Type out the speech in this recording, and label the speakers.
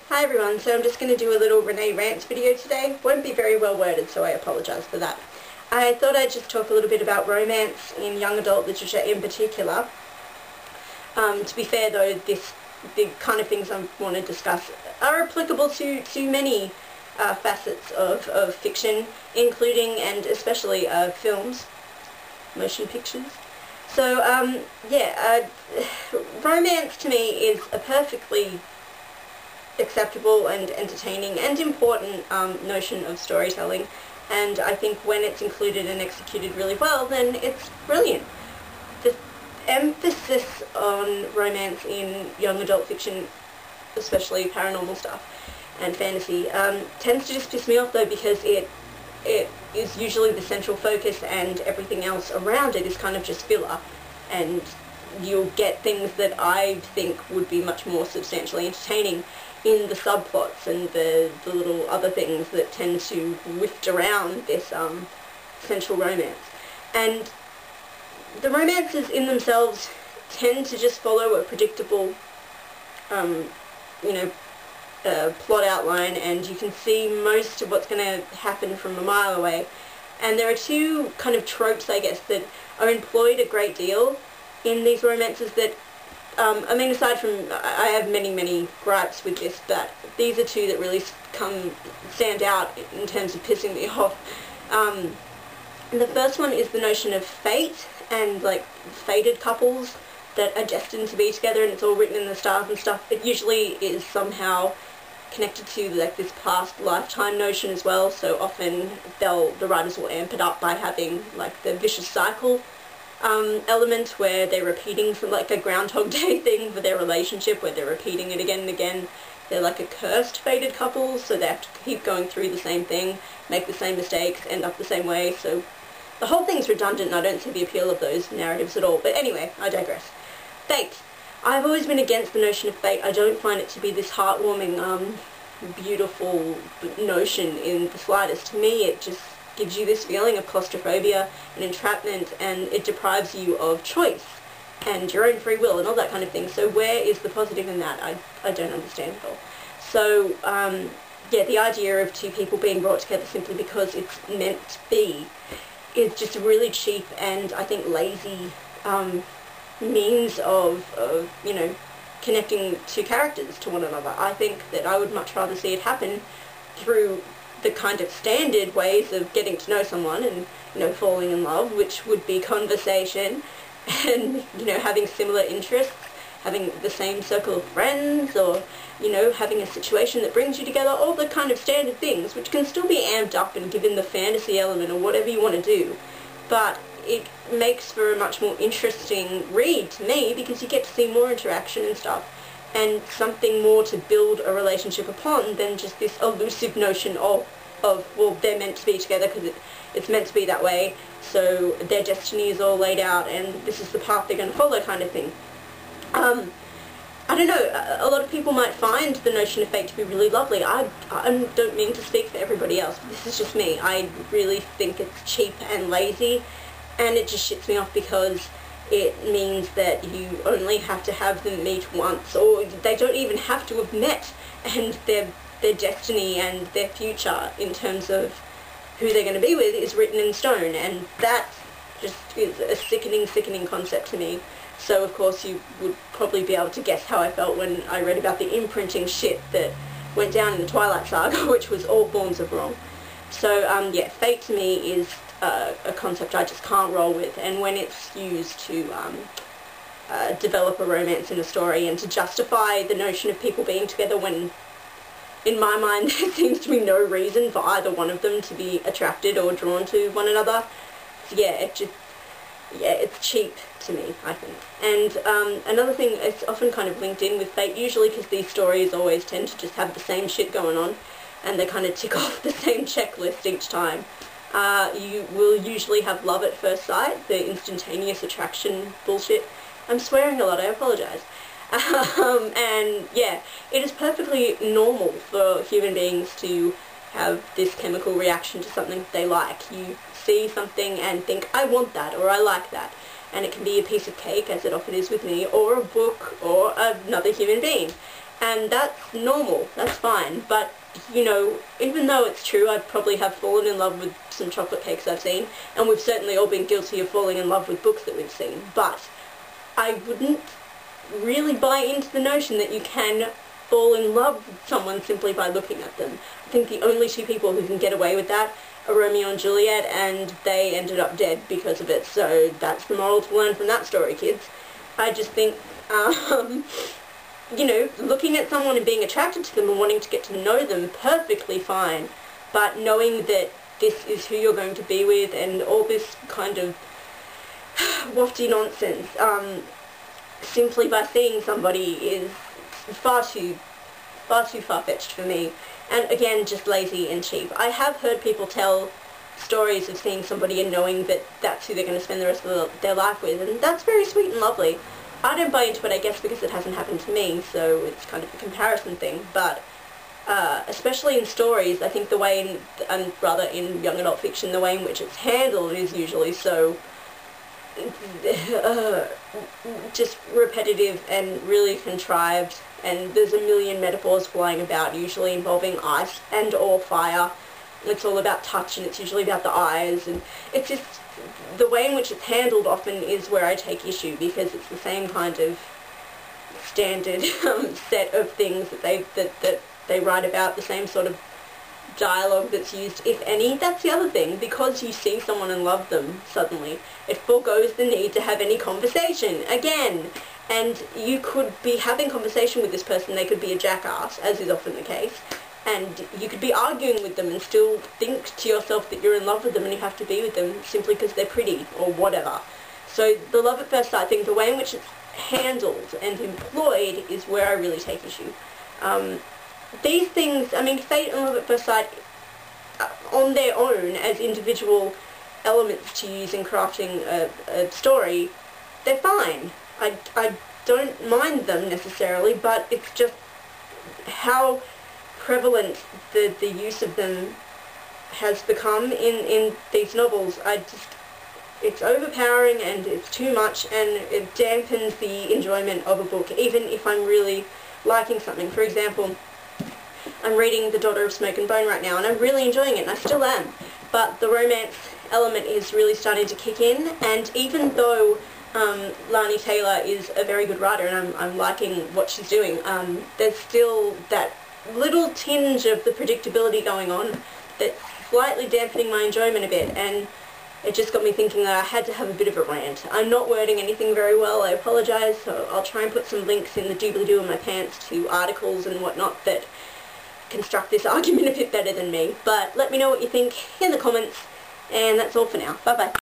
Speaker 1: Hi everyone, so I'm just going to do a little Renee rants video today. Won't be very well worded, so I apologise for that. I thought I'd just talk a little bit about romance in young adult literature in particular. To be fair though, the kind of things I want to discuss are applicable to many facets of fiction, including and especially films, motion pictures. So romance to me is a perfectly acceptable and entertaining and important notion of storytelling, and I think when it's included and executed really well, then it's brilliant. The emphasis on romance in young adult fiction, especially paranormal stuff and fantasy, tends to just piss me off though, because it is usually the central focus and everything else around it is kind of just filler, and you'll get things that I think would be much more substantially entertaining in the subplots and the little other things that tend to whift around this central romance. And the romances in themselves tend to just follow a predictable plot outline, and you can see most of what's going to happen from a mile away. And there are two kind of tropes, I guess, that are employed a great deal in these romances that I mean, aside from, I have many gripes with this, but these are two that really stand out in terms of pissing me off. The first one is the notion of fate, and like fated couples that are destined to be together, and it's all written in the stars and stuff. It usually is somehow connected to like this past lifetime notion as well, so often the writers will amp it up by having like the vicious cycle element where they're repeating from like a Groundhog Day thing for their relationship, where they're repeating it again and again. They're like a cursed fated couple, so they have to keep going through the same thing, make the same mistakes, end up the same way. So the whole thing's redundant, and I don't see the appeal of those narratives at all. But anyway, I digress. Fate. I've always been against the notion of fate. I don't find it to be this heartwarming, beautiful notion in the slightest. To me, it just gives you this feeling of claustrophobia and entrapment, and it deprives you of choice and your own free will and all that kind of thing. So where is the positive in that? I don't understand at all. So yeah, the idea of two people being brought together simply because it's meant to be is just a really cheap and I think lazy means of connecting two characters to one another. I think that I would much rather see it happen through the kind of standard ways of getting to know someone and, falling in love, which would be conversation and, having similar interests, having the same circle of friends, or, having a situation that brings you together, all the kind of standard things, which can still be amped up and given the fantasy element or whatever you want to do. But it makes for a much more interesting read to me, because you get to see more interaction and stuff, and something more to build a relationship upon than just this elusive notion of well, they're meant to be together because it's meant to be that way, so their destiny is all laid out and this is the path they're going to follow kind of thing. I don't know, a lot of people might find the notion of fate to be really lovely. I don't mean to speak for everybody else, but this is just me. I really think it's cheap and lazy, and it just shits me off because it means that you only have to have them meet once, or they don't even have to have met, and their destiny and their future in terms of who they're going to be with is written in stone, and that just is a sickening concept to me. So of course you would probably be able to guess how I felt when I read about the imprinting shit that went down in the Twilight Saga, which was all forms of wrong. So yeah, fate to me is a concept I just can't roll with, and when it's used to develop a romance in a story and to justify the notion of people being together when, in my mind, there seems to be no reason for either one of them to be attracted or drawn to one another. So yeah, it's cheap to me, I think. And another thing, it's often kind of linked in with fate, usually because these stories always tend to just have the same shit going on, and they kind of tick off the same checklist each time. You will usually have love at first sight, the instantaneous attraction bullshit. I'm swearing a lot, I apologise. And yeah, it is perfectly normal for human beings to have this chemical reaction to something they like. You see something and think, I want that, or I like that. And it can be a piece of cake, as it often is with me, or a book, or another human being. And that's normal, that's fine, but, you know, even though it's true, I probably have fallen in love with some chocolate cakes I've seen, and we've certainly all been guilty of falling in love with books that we've seen, but I wouldn't really buy into the notion that you can fall in love with someone simply by looking at them. I think the only two people who can get away with that are Romeo and Juliet, and they ended up dead because of it, so that's the moral to learn from that story, kids. I just think, you know, looking at someone and being attracted to them and wanting to get to know them, perfectly fine, but knowing that this is who you're going to be with and all this kind of wafty nonsense, simply by seeing somebody is far too far-fetched for me, and again, just lazy and cheap. I have heard people tell stories of seeing somebody and knowing that that's who they're going to spend the rest of their life with, and that's very sweet and lovely. I don't buy into it, I guess, because it hasn't happened to me, so it's kind of a comparison thing, but especially in stories, I think the way in, and rather in young adult fiction, the way in which it's handled is usually so just repetitive and really contrived, and there's a million metaphors flying about, usually involving ice and or fire. It's all about touch, and it's usually about the eyes, and it's just the way in which it's handled often is where I take issue, because it's the same kind of standard set of things that they write about, the same sort of dialogue that's used, if any. That's the other thing, because you see someone and love them suddenly, it forgoes the need to have any conversation again, and you could be having conversation with this person, they could be a jackass, as is often the case, and you could be arguing with them and still think to yourself that you're in love with them and you have to be with them simply because they're pretty or whatever. So the love at first sight thing, the way in which it's handled and employed is where I really take issue. These things, I mean, fate and love at first sight, on their own as individual elements to use in crafting a story, they're fine. I don't mind them necessarily, but it's just how prevalent the use of them has become in these novels. It's overpowering and it's too much, and it dampens the enjoyment of a book, even if I'm really liking something. For example, I'm reading The Daughter of Smoke and Bone right now, and I'm really enjoying it, and I still am, but the romance element is really starting to kick in, and even though Lani Taylor is a very good writer and I'm liking what she's doing, there's still that little tinge of the predictability going on that's slightly dampening my enjoyment a bit, and it just got me thinking that I had to have a bit of a rant. I'm not wording anything very well, I apologise, so I'll try and put some links in the doobly-doo in my pants to articles and whatnot that construct this argument a bit better than me. But let me know what you think in the comments, and that's all for now. Bye bye.